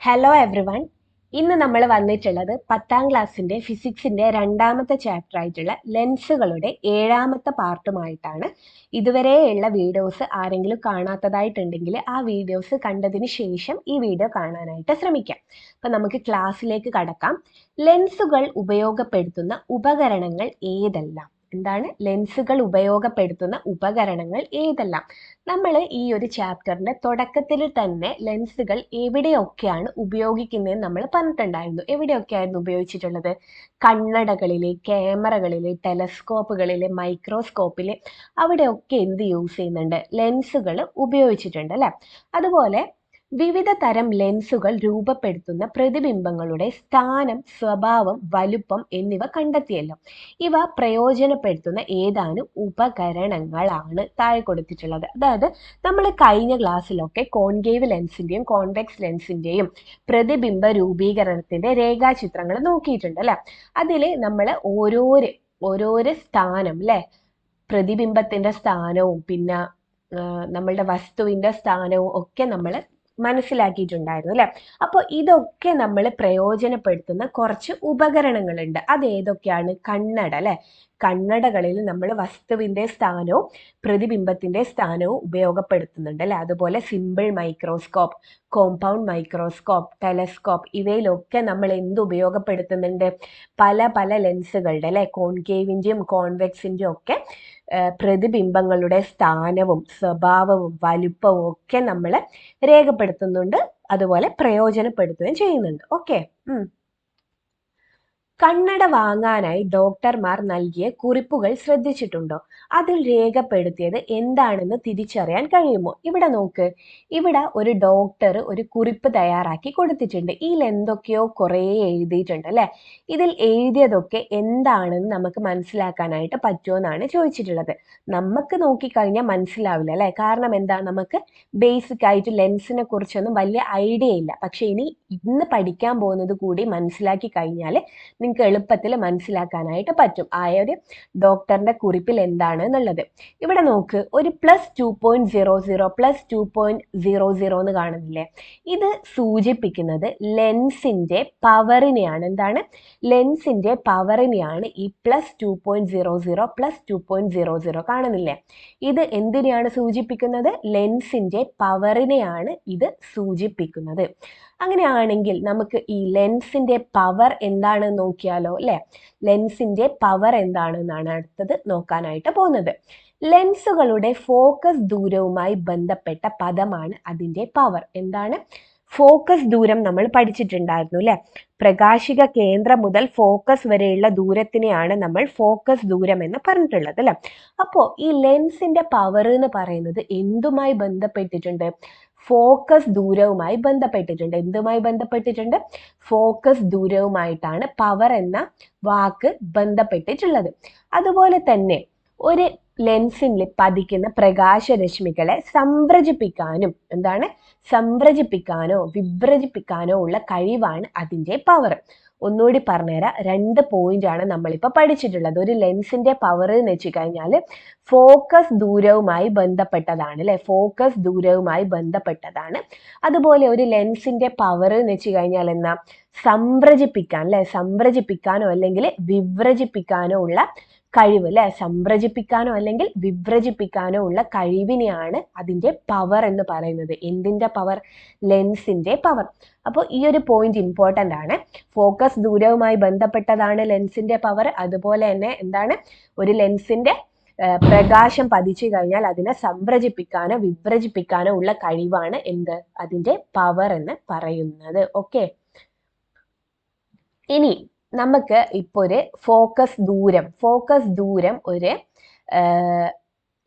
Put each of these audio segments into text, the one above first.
Hello everyone. ഇന്ന് നമ്മൾ വന്നിട്ടുള്ളത് 10ാം ക്ലാസ്സിൻ്റെ ഫിസിക്സിൻ്റെ രണ്ടാമത്തെ ചാപ്റ്റർ ആയിട്ടുള്ള ലെൻസുകളുടെ 7ാമത്തെ പാർട്ടുമായിട്ടാണ്. ഇതുവരെയുള്ള വീഡിയോസ് ആരെങ്കിലും കാണാത്തതായിട്ടുണ്ടെങ്കിൽ ആ വീഡിയോസ് കണ്ടതിന് ശേഷം ഈ വീഡിയോ കാണാനായിട്ട് ശ്രമിക്കാം. അപ്പം നമുക്ക് ക്ലാസ്സിലേക്ക് കടക്കാം. ലെൻസുകൾ ഉപയോഗപ്പെടുത്തുന്ന ഉപകരണങ്ങൾ ഏതെല്ലാം? ലെൻസുകൾ ഉപയോഗപ്പെടുത്തുന്ന ഉപകരണങ്ങൾ ഏതെല്ലാം? നമ്മൾ ഈ ഒരു ചാപ്റ്ററിന്റെ തുടക്കത്തിൽ തന്നെ ലെൻസുകൾ എവിടെയൊക്കെയാണ് ഉപയോഗിക്കുന്നതെന്ന് നമ്മൾ പറഞ്ഞിട്ടുണ്ടായിരുന്നു. എവിടെയൊക്കെയായിരുന്നു ഉപയോഗിച്ചിട്ടുള്ളത്? കണ്ണടകളിൽ, ക്യാമറകളിൽ, ടെലസ്കോപ്പുകളിൽ, മൈക്രോസ്കോപ്പിൽ, അവിടെയൊക്കെ എന്ത് യൂസ് ചെയ്യുന്നുണ്ട്? ലെൻസുകൾ ഉപയോഗിച്ചിട്ടുണ്ട് അല്ലേ? അതുപോലെ വിവിധ തരം ലെൻസുകൾ രൂപപ്പെടുത്തുന്ന പ്രതിബിംബങ്ങളുടെ സ്ഥാനം, സ്വഭാവം, വലുപ്പം എന്നിവ കണ്ടെത്തിയല്ലോ. ഇവ പ്രയോജനപ്പെടുത്തുന്ന ഏതാനും ഉപകരണങ്ങളാണ് താഴെ കൊടുത്തിട്ടുള്ളത്. അതായത് നമ്മൾ കഴിഞ്ഞ ക്ലാസ്സിലൊക്കെ കോൺകേവ് ലെൻസിന്റെയും കോൺവെക്സ് ലെൻസിന്റെയും പ്രതിബിംബ രൂപീകരണത്തിന്റെ രേഖാചിത്രങ്ങൾ നോക്കിയിട്ടുണ്ട് അല്ലെ. അതിൽ നമ്മൾ ഓരോരോ സ്ഥാനം അല്ലെ, പ്രതിബിംബത്തിന്റെ സ്ഥാനവും പിന്നെ നമ്മളുടെ വസ്തുവിന്റെ സ്ഥാനവും ഒക്കെ നമ്മൾ മനസ്സിലാക്കിയിട്ടുണ്ടായിരുന്നു അല്ലെ. അപ്പോൾ ഇതൊക്കെ നമ്മൾ പ്രയോജനപ്പെടുത്തുന്ന കുറച്ച് ഉപകരണങ്ങളുണ്ട്. അത് ഏതൊക്കെയാണ്? കണ്ണട അല്ലെ. കണ്ണടകളിൽ നമ്മൾ വസ്തുവിന്റെ സ്ഥാനവും പ്രതിബിംബത്തിന്റെ സ്ഥാനവും ഉപയോഗപ്പെടുത്തുന്നുണ്ട് അല്ലെ. അതുപോലെ simple microscope, compound microscope, telescope, ഇവയിലൊക്കെ നമ്മൾ എന്ത് ഉപയോഗപ്പെടുത്തുന്നുണ്ട്? പല പല ലെൻസുകളുടെ അല്ലെ, കോൺകേവിന്റെയും കോൺവെക്സിന്റെയും ഒക്കെ പ്രതിബിംബങ്ങളുടെ സ്ഥാനവും സ്വഭാവവും വലുപ്പവും ഒക്കെ നമ്മൾ രേഖപ്പെടുത്തുന്നുണ്ട്, അതുപോലെ പ്രയോജനപ്പെടുത്തുകയും ചെയ്യുന്നുണ്ട്. ഓക്കെ. കണ്ണട വാങ്ങാനായി ഡോക്ടർമാർ നൽകിയ കുറിപ്പുകൾ ശ്രദ്ധിച്ചിട്ടുണ്ടോ? അതിൽ രേഖപ്പെടുത്തിയത് എന്താണെന്ന് തിരിച്ചറിയാൻ കഴിയുമോ? ഇവിടെ നോക്ക്, ഇവിടെ ഒരു ഡോക്ടർ ഒരു കുറിപ്പ് തയ്യാറാക്കി കൊടുത്തിട്ടുണ്ട്. ഇതിൽ എന്തൊക്കെയോ കുറേ എഴുതിയിട്ടുണ്ട് അല്ലെ. ഇതിൽ എഴുതിയതൊക്കെ എന്താണെന്ന് നമുക്ക് മനസ്സിലാക്കാനായിട്ട് പറ്റുമെന്നാണ് ചോദിച്ചിട്ടുള്ളത്. നമുക്ക് നോക്കിക്കഴിഞ്ഞാൽ മനസ്സിലാവില്ല അല്ലെ. കാരണം എന്താ, നമുക്ക് ബേസിക് ആയിട്ട് ലെൻസിനെ കുറിച്ചൊന്നും വലിയ ഐഡിയ ഇല്ല. പക്ഷെ ഇന്ന് പഠിക്കാൻ പോകുന്നത് കൂടി മനസ്സിലാക്കി കഴിഞ്ഞാൽ നിങ്ങൾക്ക് എളുപ്പത്തിൽ മനസ്സിലാക്കാനായിട്ട് പറ്റും ആ ഒരു ഡോക്ടറിന്റെ കുറിപ്പിൽ എന്താണ് എന്നുള്ളത്. ഇവിടെ നോക്ക്, ഒരു +2.00 +2.00 എന്ന് കാണുന്നില്ലേ? ഇത് സൂചിപ്പിക്കുന്നത് ലെൻസിന്റെ പവറിനെയാണ്. ലെൻസിന്റെ പവറിനെയാണ് ഈ +2.00 +2.00 കാണുന്നില്ലേ? ഇത് എന്തിനെയാണ് സൂചിപ്പിക്കുന്നത്? ലെൻസിന്റെ പവറിനെയാണ് ഇത് സൂചിപ്പിക്കുന്നത്. അങ്ങനെയാണെങ്കിൽ നമുക്ക് ഈ ലെൻസിന്റെ പവർ എന്താണെന്ന് നോക്കിയാലോ അല്ലെ. ലെൻസിന്റെ പവർ എന്താണെന്നാണ് അടുത്തത് നോക്കാനായിട്ട് പോകുന്നത്. ലെൻസുകളുടെ ഫോക്കസ് ദൂരവുമായി ബന്ധപ്പെട്ട പദമാണ് അതിന്റെ പവർ. ഫോക്കസ് ദൂരം നമ്മൾ പഠിച്ചിട്ടുണ്ടായിരുന്നു അല്ലെ. പ്രകാശിക കേന്ദ്രം മുതൽ ഫോക്കസ് വരെയുള്ള ദൂരത്തിനെയാണ് നമ്മൾ ഫോക്കസ് ദൂരം എന്ന് പറഞ്ഞിട്ടുള്ളത് അല്ലെ. അപ്പോൾ ഈ ലെൻസിന്റെ പവർ എന്ന് പറയുന്നത് എന്തുമായി ബന്ധപ്പെട്ടിട്ടുണ്ട്? ഫോക്കസ് ദൂരവുമായി ബന്ധപ്പെട്ടിട്ടുണ്ട്. എന്തുമായി ബന്ധപ്പെട്ടിട്ടുണ്ട്? ഫോക്കസ് ദൂരവുമായിട്ടാണ് പവർ എന്ന വാക്ക് ബന്ധപ്പെട്ടിട്ടുള്ളത്. അതുപോലെ തന്നെ ഒരു ലെൻസിൽ പതിക്കുന്ന പ്രകാശരശ്മികളെ സംവ്രജിപ്പിക്കാനോ വിഭ്രജിപ്പിക്കാനോ ഉള്ള കഴിവാണ് അതിൻ്റെ പവർ. ഒന്നുകൂടി പറഞ്ഞുതരാം. 2 പോയിന്റാണ് നമ്മളിപ്പോൾ പഠിച്ചിട്ടുള്ളത്. ഒരു ലെൻസിന്റെ പവർ എന്ന് വെച്ച് കഴിഞ്ഞാൽ ഫോക്കസ് ദൂരവുമായി ബന്ധപ്പെട്ടതാണ് അല്ലെ. ഫോക്കസ് ദൂരവുമായി ബന്ധപ്പെട്ടതാണ്. അതുപോലെ ഒരു ലെൻസിന്റെ പവർ എന്ന് വെച്ച് കഴിഞ്ഞാൽ എന്നാ? സംവ്രജിപ്പിക്കാനോ അല്ലെങ്കിൽ വിവ്രജിപ്പിക്കാനോ ഉള്ള കഴിവ് അല്ലെ. സംവ്രജിപ്പിക്കാനോ അല്ലെങ്കിൽ വിവ്രജിപ്പിക്കാനോ ഉള്ള കഴിവിനെയാണ് അതിന്റെ പവർ എന്ന് പറയുന്നത്. എന്തിന്റെ പവർ? ലെൻസിന്റെ പവർ. അപ്പോൾ ഈ ഒരു പോയിന്റ് ഇമ്പോർട്ടൻ്റ് ആണ്. ഫോക്കസ് ദൂരവുമായി ബന്ധപ്പെട്ടതാണ് ലെൻസിന്റെ പവർ. അതുപോലെ തന്നെ ഒരു ലെൻസിന്റെ പ്രകാശം പതിച്ചു കഴിഞ്ഞാൽ അതിനെ സംവ്രജിപ്പിക്കാനോ വിവ്രജിപ്പിക്കാനോ ഉള്ള കഴിവാണ് അതിന്റെ പവർ എന്ന് പറയുന്നത്. ഓക്കെ. ഇനി നമുക്ക് ഇപ്പോൾ ഒരു ഫോക്കസ് ദൂരം ഒരു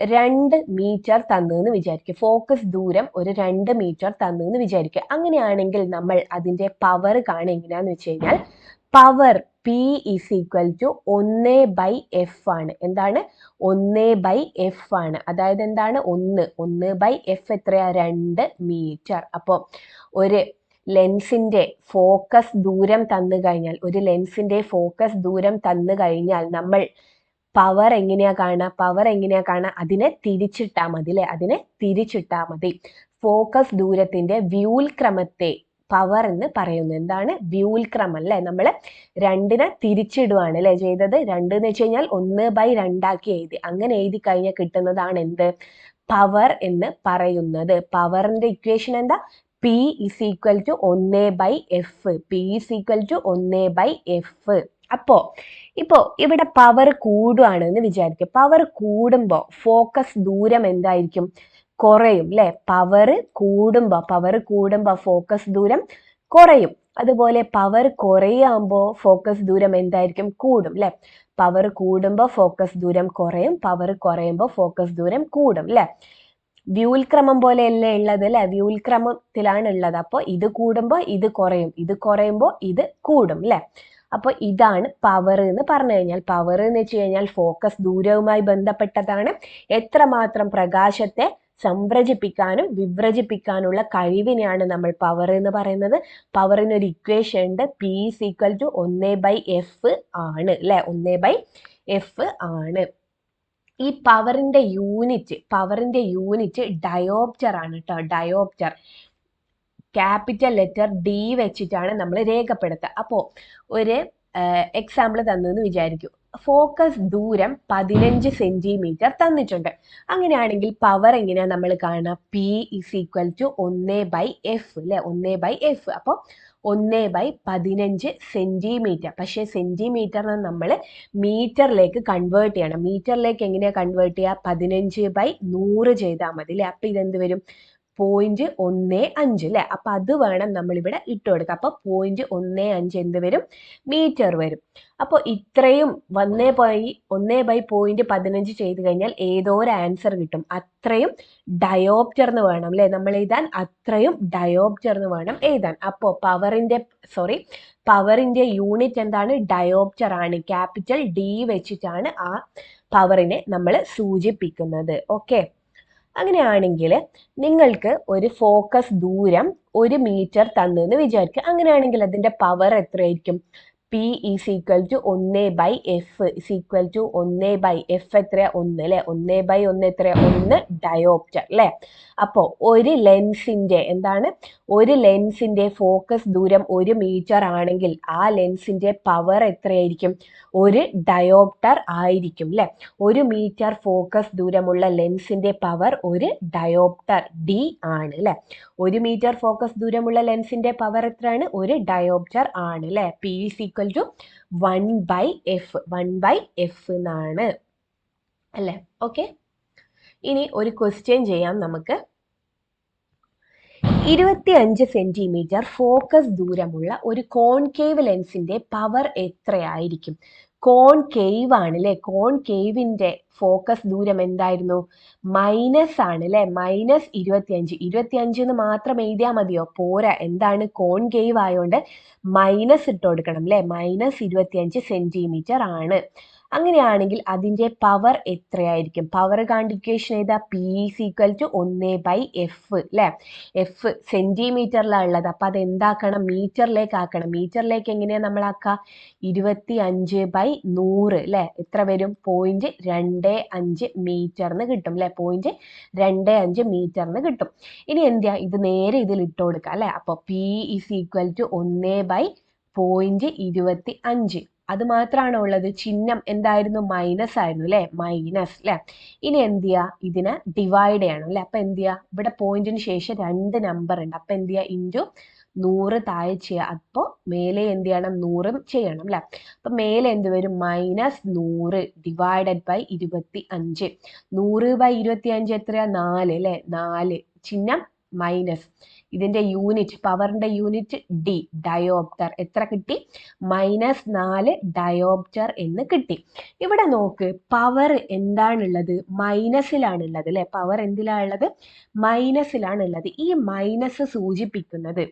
2 മീറ്റർ തന്നെന്ന് വിചാരിക്കുക. ഫോക്കസ് ദൂരം ഒരു 2 മീറ്റർ തന്നെന്ന് വിചാരിക്കുക. അങ്ങനെയാണെങ്കിൽ നമ്മൾ അതിന്റെ പവർ കാണുക എങ്ങനെയാന്ന് വെച്ച് കഴിഞ്ഞാൽ പവർ P = 1/f ആണ്. 1/f ആണ്. അതായത് 1/f എത്രയാ? 2 മീറ്റർ. അപ്പോൾ ഒരു ലെൻസിന്റെ ഫോക്കസ് ദൂരം തന്നു കഴിഞ്ഞാൽ നമ്മൾ പവർ എങ്ങനെയാ കാണുക? അതിനെ തിരിച്ചിട്ടാൽ മതി. ഫോക്കസ് ദൂരത്തിന്റെ വ്യൂൽക്രമത്തെ പവർ എന്ന് പറയുന്നത്. എന്താണ്? വ്യൂൽക്രമം അല്ലെ, നമ്മൾ രണ്ടിനെ തിരിച്ചിടുവാണ് അല്ലെ ചെയ്തത്. 2 എന്ന് വെച്ച് കഴിഞ്ഞാൽ 1/2 എഴുതി, അങ്ങനെ എഴുതി കഴിഞ്ഞാൽ കിട്ടുന്നതാണ് എന്ത്? പവർ എന്ന് പറയുന്നത്. പവറിന്റെ ഇക്വേഷൻ എന്താ? P is equal to 1/f. P is equal to 1/f. ഇപ്പോ ഇവിടെ പവർ കൂടുകയാണ് എന്ന് വിചാരിക്കുക. പവർ കൂടുമ്പോൾ ഫോക്കസ് ദൂരം എന്തായിരിക്കും? കുറയും അല്ലെ. പവർ കൂടുമ്പോൾ ഫോക്കസ് ദൂരം കുറയും. അതുപോലെ പവർ കുറയാകുമ്പോൾ ഫോക്കസ് ദൂരം എന്തായിരിക്കും? കൂടും അല്ലെ. പവർ കൂടുമ്പോൾ ഫോക്കസ് ദൂരം കുറയും, പവർ കുറയുമ്പോൾ ഫോക്കസ് ദൂരം കൂടും അല്ലെ. വ്യൂൽക്രമം പോലെയല്ലേ ഉള്ളത് അല്ലെ, വ്യൂൽക്രമത്തിലാണ് ഉള്ളത്. അപ്പോൾ ഇത് കൂടുമ്പോൾ ഇത് കുറയും, ഇത് കുറയുമ്പോൾ ഇത് കൂടും അല്ലെ. അപ്പോൾ ഇതാണ് പവർ എന്ന് പറഞ്ഞു കഴിഞ്ഞാൽ. പവർ എന്ന് വെച്ച് കഴിഞ്ഞാൽ ഫോക്കസ് ദൂരവുമായി ബന്ധപ്പെട്ടതാണ്. എത്രമാത്രം പ്രകാശത്തെ സംവ്രജിപ്പിക്കാനും വിവ്രജിപ്പിക്കാനുള്ള കഴിവിനെയാണ് നമ്മൾ പവർ എന്ന് പറയുന്നത്. പവറിന് ഒരു ഇക്വേഷൻ ഉണ്ട്, P is equal to 1/f ആണ് അല്ലെ, 1/f ആണ്. ഈ പവറിന്റെ യൂണിറ്റ് ഡയോപ്റ്റർ ആണ് കേട്ടോ. ഡയോപ്റ്റർ ക്യാപിറ്റൽ ലെറ്റർ D വെച്ചിട്ടാണ് നമ്മൾ രേഖപ്പെടുത്തുക. അപ്പോൾ ഒരു എക്സാമ്പിൾ തന്നെന്ന് വിചാരിക്കൂ. ഫോക്കസ് ദൂരം 15 സെന്റിമീറ്റർ തന്നിട്ടുണ്ട്. അങ്ങനെയാണെങ്കിൽ പവർ എങ്ങനെയാ നമ്മൾ കാണുക? P is equal to 1/f അല്ലെ, 1/f. അപ്പോൾ 1/15 സെന്റിമീറ്റർ. പക്ഷേ സെന്റിമീറ്ററിനെ നമ്മൾ മീറ്ററിലേക്ക് കൺവേർട്ട് ചെയ്യണം. മീറ്ററിലേക്ക് എങ്ങനെയാ കൺവേർട്ട് ചെയ്യുക? 15/100 ചെയ്താൽ മതി അല്ലെ. അപ്പൊ ഇതെന്ത് വരും? 0.15 അല്ലെ. അപ്പൊ അത് വേണം നമ്മളിവിടെ ഇട്ട് കൊടുക്കുക. അപ്പൊ 0.15 എന്ത് വരും? മീറ്റർ വരും. അപ്പോൾ ഇത്രയും 1/0.15 ചെയ്ത് കഴിഞ്ഞാൽ ഏതോ ഒരു ആൻസർ കിട്ടും. അത്രയും ഡയോപ്റ്റർ എന്ന് വേണം അല്ലെ നമ്മൾ എഴുതാൻ, അത്രയും ഡയോപ്റ്റർ എന്ന് വേണം എഴുതാൻ. അപ്പോൾ പവറിന്റെ യൂണിറ്റ് എന്താണ്? ഡയോപ്റ്റർ ആണ്. ക്യാപിറ്റൽ D വെച്ചിട്ടാണ് ആ പവറിനെ നമ്മൾ സൂചിപ്പിക്കുന്നത്. ഓക്കെ. അങ്ങനെയാണെങ്കിൽ നിങ്ങൾക്ക് ഒരു ഫോക്കസ് ദൂരം 1 മീറ്റർ തന്നെന്ന് വിചാരിക്കുക. അങ്ങനെയാണെങ്കിൽ അതിന്റെ പവർ എത്രയായിരിക്കും? P is equal to 1/f is equal to 1/f എത്രയാ? 1 അല്ലെ. 1/1 എത്രയാ? 1 ഡയോപ്റ്റർ അല്ലെ. അപ്പോൾ ഒരു ലെൻസിന്റെ ഫോക്കസ് ദൂരം 1 മീറ്റർ ആണെങ്കിൽ ആ ലെൻസിന്റെ പവർ എത്രയായിരിക്കും? 1 ഡയോപ്റ്റർ ആയിരിക്കും അല്ലെ. 1 മീറ്റർ ഫോക്കസ് ദൂരമുള്ള ലെൻസിന്റെ പവർ 1 ഡയോപ്റ്റർ D ആണ് അല്ലെ. 1 മീറ്റർ ഫോക്കസ് ദൂരമുള്ള ലെൻസിന്റെ പവർ എത്രയാണ്? 1 ഡയോപ്റ്റർ ആണ് അല്ലെ. P is equal to 1/f എന്നാണ് അല്ലെ. ഓക്കെ. ഇനി ഒരു ക്വസ്റ്റ്യൻ ചെയ്യാം നമുക്ക്. 25 സെന്റിമീറ്റർ ഫോക്കസ് ദൂരമുള്ള ഒരു കോൺകേവ് ലെൻസിന്റെ പവർ എത്രയായിരിക്കും? കോൺകേവ് ആണ് അല്ലെ. കോൺകേവിന്റെ ഫോക്കസ് ദൂരം എന്തായിരുന്നു? മൈനസ് ആണ് അല്ലെ. -25 എന്ന് മാത്രം എഴുതിയാൽ മതിയോ? പോരാ. എന്താണ്? കോൺകേവ് ആയതുകൊണ്ട് മൈനസ് ഇട്ട് കൊടുക്കണം അല്ലെ. -25 സെന്റിമീറ്റർ ആണ്. അങ്ങനെയാണെങ്കിൽ അതിന്റെ പവർ എത്രയായിരിക്കും? പവർ കാണ്ടിക്കേഷൻ ഏതാ? P is equal to 1/f അല്ലെ. F സെന്റിമീറ്ററിലാണ് ഉള്ളത്. അപ്പൊ അത് എന്താക്കണം? മീറ്ററിലേക്ക് ആക്കണം. മീറ്ററിലേക്ക് എങ്ങനെയാ നമ്മൾ ആക്കുക? 25/100 അല്ലെ. എത്ര വരും? 0.25 മീറ്ററിന് കിട്ടും അല്ലെ. 0.25 മീറ്ററിന് കിട്ടും. ഇനി എന്താ? ഇത് നേരെ ഇതിൽ ഇട്ട് കൊടുക്കുക അല്ലെ. അപ്പൊ P is equal to 1/0.25. അത് മാത്രമാണോ ഉള്ളത്? ചിഹ്നം എന്തായിരുന്നു? മൈനസ് ആയിരുന്നു അല്ലെ. മൈനസ് അല്ലെ. ഇനി എന്ത് ചെയ്യുക? ഇതിനെ ഡിവൈഡ് ചെയ്യണം അല്ലെ. അപ്പൊ എന്ത് ചെയ്യുക? ഇവിടെ പോയിന്റിന് ശേഷം 2 നമ്പർ ഉണ്ട്. അപ്പൊ എന്ത് ചെയ്യുക? ഇൻറ്റു 100 താഴെ ചെയ്യുക. അപ്പോൾ മേലെ എന്ത് ചെയ്യണം? 100 ചെയ്യണം അല്ലെ. അപ്പൊ മേലെ എന്ത് വരും? -100 ഡിവൈഡഡ് ബൈ 25. 100/25 എത്രയാ? 4 അല്ലെ. 4 ചിഹ്നം മൈനസ്. ഇതിന്റെ യൂണിറ്റ്, പവറിന്റെ യൂണിറ്റ് D, ഡയോപ്റ്റർ. എത്ര കിട്ടി? -4 ഡയോപ്റ്റർ എന്ന് കിട്ടി. ഇവിടെ നോക്ക്, പവർ എന്താണുള്ളത്? മൈനസിലാണുള്ളത് അല്ലെ. പവർ എന്തിലാണുള്ളത്? മൈനസിലാണുള്ളത്. ഈ മൈനസ് സൂചിപ്പിക്കുന്നത്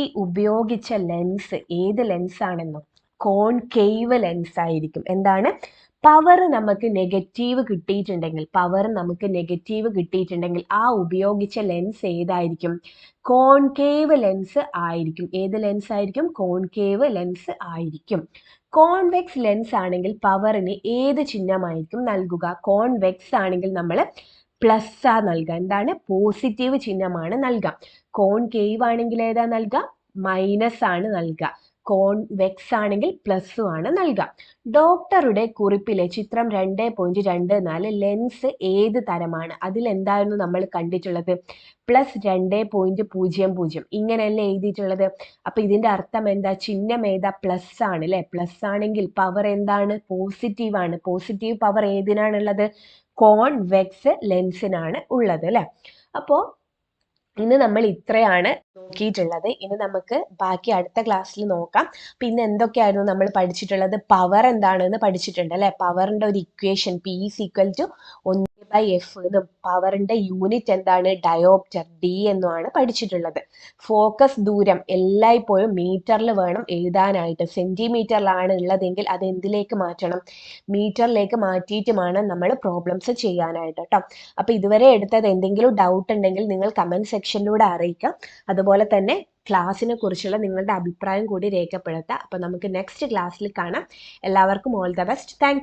ഈ ഉപയോഗിച്ച ലെൻസ് ഏത് ലെൻസ് ആണെന്നോ? കോൺകേവ് ലെൻസ് ആയിരിക്കും. എന്താണ്? പവർ നമുക്ക് നെഗറ്റീവ് കിട്ടിയിട്ടുണ്ടെങ്കിൽ ആ ഉപയോഗിച്ച ലെൻസ് ഏതായിരിക്കും? കോൺകേവ് ലെൻസ് ആയിരിക്കും. ഏത് ലെൻസ് ആയിരിക്കും? കോൺകേവ് ലെൻസ് ആയിരിക്കും. കോൺവെക്സ് ലെൻസ് ആണെങ്കിൽ പവറിന് ഏത് ചിഹ്നമായിരിക്കും നൽകുക? കോൺവെക്സ് ആണെങ്കിൽ നമ്മൾ പ്ലസ് ആ നൽകുക. എന്താണ്? പോസിറ്റീവ് ചിഹ്നമാണ് നൽകുക. കോൺകേവ് ആണെങ്കിൽ ഏതാ നൽകുക? മൈനസ് ആണ് നൽകുക, കോൺവെക്സ് ആണെങ്കിൽ പ്ലസും ആണ് നൽകുക. ഡോക്ടറുടെ കുറിപ്പിലെ ചിത്രം 2.24 ലെൻസ് ഏത് തരമാണ്? അതിൽ എന്തായിരുന്നു നമ്മൾ കണ്ടിട്ടുള്ളത്? +2.00 ഇങ്ങനെയല്ലേ എഴുതിയിട്ടുള്ളത്. അപ്പൊ ഇതിന്റെ അർത്ഥം എന്താ? ചിഹ്നം ഏതാ? പ്ലസ് ആണ് അല്ലെ. പ്ലസ് ആണെങ്കിൽ പവർ എന്താണ്? പോസിറ്റീവ് ആണ്. പോസിറ്റീവ് പവർ ഏതിനാണുള്ളത്? കോൺവെക്സ് ലെൻസിനാണ് ഉള്ളത് അല്ലെ. അപ്പോ ഇന്ന് നമ്മൾ ഇത്രയാണ് നോക്കിയിട്ടുള്ളത്. ഇനി നമുക്ക് ബാക്കി അടുത്ത ക്ലാസ്സിൽ നോക്കാം. പിന്നെ എന്തൊക്കെയായിരുന്നു നമ്മൾ പഠിച്ചിട്ടുള്ളത്? പവർ എന്താണെന്ന് പഠിച്ചിട്ടുണ്ട് അല്ലെ. പവറിന്റെ ഒരു ഇക്വേഷൻ P = 1/F എന്നും പവറിന്റെ യൂണിറ്റ് എന്താണ്? ഡയോപ്റ്റർ, D എന്നുമാണ് പഠിച്ചിട്ടുള്ളത്. ഫോക്കസ് ദൂരം എല്ലായ്പ്പോഴും മീറ്ററിൽ വേണം എഴുതാനായിട്ട്. സെന്റിമീറ്ററിലാണ് ഉള്ളതെങ്കിൽ അത് എന്തിലേക്ക് മാറ്റണം? മീറ്ററിലേക്ക് മാറ്റിയിട്ട് വേണം നമ്മൾ പ്രോബ്ലംസ് ചെയ്യാനായിട്ട് കേട്ടോ. അപ്പൊ ഇതുവരെ എടുത്തത് എന്തെങ്കിലും ഡൗട്ട് ഉണ്ടെങ്കിൽ നിങ്ങൾ കമന്റ് സെക്ഷനിലൂടെ അറിയിക്കാം. അതുപോലെ തന്നെ ക്ലാസ്സിനെ കുറിച്ചുള്ള നിങ്ങളുടെ അഭിപ്രായം കൂടി രേഖപ്പെടുത്തുക. അപ്പൊ നമുക്ക് നെക്സ്റ്റ് ക്ലാസ്സിൽ കാണാം. എല്ലാവർക്കും ഓൾ ദ ബെസ്റ്റ്. താങ്ക്